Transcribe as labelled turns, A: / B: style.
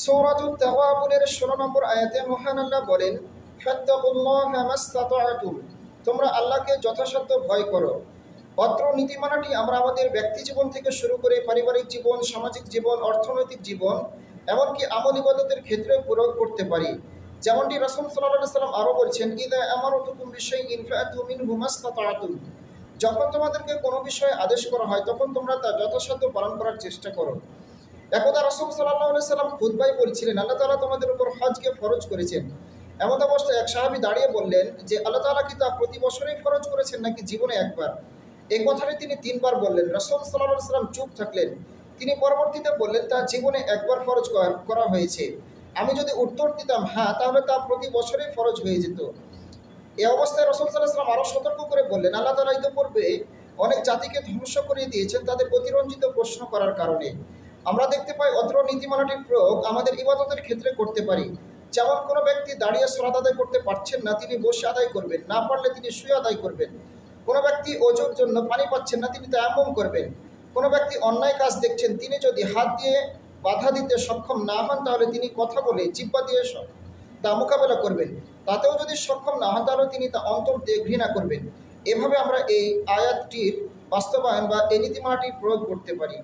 A: সূরাতুত তাওয়াবুনের ১৬ নম্বর আয়াতে মহান আল্লাহ বলেন, ফাত্তাকুল্লাহা মাসতাতা'তুম, তোমরা আল্লাহকে যথাসাধ্য ভয় করো। অত্র নীতিমালাটি আমরা আমাদের ব্যক্তি জীবন থেকে শুরু করে পারিবারিক জীবন, সামাজিক জীবন, অর্থনৈতিক জীবন, এমনকি আমল ইবাদতের ক্ষেত্রেও প্রয়োগ করতে পারি। যেমনটি রাসূল সাল্লাল্লাহু আলাইহি ওয়াসাল্লাম আরও বলছেন, ইযা আমারতুকুম বিশাইইন ফা'তু মিনহু মাসতাতা'তুম, যখন তোমাদেরকে কোনো বিষয়ে আদেশ করা হয় তখন তোমরা তা যথাসাধ্য পালন করার চেষ্টা করো। একদা রাসূল সাল্লাল্লাহু আলাইহি সাল্লাম খুতবায় বলছিলেন, আল্লাহ তাআলা তোমাদের উপর হজকে ফরজ করেছেন। এমন অবস্থায় এক সাহাবী দাঁড়িয়ে বললেন যে, আল্লাহ তাআলা কি তা প্রতি বছরেই ফরজ করেছেন নাকি জীবনে একবার? এই কথাটি তিনি ৩ বার বললেন। রাসূল সাল্লাল্লাহু আলাইহি সাল্লাম চুপ থাকলেন। তিনি পরবর্তীতে বললেন, তা জীবনে একবার ফরজ করা হয়েছে। আমি যদি উত্তর দিতাম হ্যাঁ, তাহলে তা প্রতি বছরেই ফরজ হয়ে যেত। এই অবস্থায় রাসূল সাল্লাল্লাহু আলাইহি সাল্লাম আরও সতর্ক করে বললেন, আল্লাহ তাআলা ইতিপূর্বে অনেক জাতিকে ধ্বংস করে দিয়েছেন তাদের অতিরঞ্জিত প্রশ্ন করার কারণে। আমরা দেখতে পাই অত্র নীতিমালাটির প্রয়োগ আমাদের ইবাদতের ক্ষেত্রে করতে পারি। যেমন কোনো ব্যক্তি দাঁড়িয়ে সালাত আদায় করতে পারছেন না, তিনি বসে আদায় করবেন, না পারলে তিনি শুয়ে আদায় করবেন। কোনো ব্যক্তি ওযুর জন্য পানি পাচ্ছেন না, তিনি তায়াম্মুম করবেন। কোনো ব্যক্তি অন্যায় কাজ দেখছেন, তিনি যদি হাত দিয়ে বাধা দিতে সক্ষম না হন তাহলে তিনি কথা বলে জিহ্বা দিয়ে তা মোকাবেলা করবেন। তাতেও যদি সক্ষম না হন তাহলে তিনি তা অন্তর দিয়ে ঘৃণা করবেন। এভাবে আমরা এই আয়াতটির বাস্তবায়ন বা এই নীতিমালাটির প্রয়োগ করতে পারি।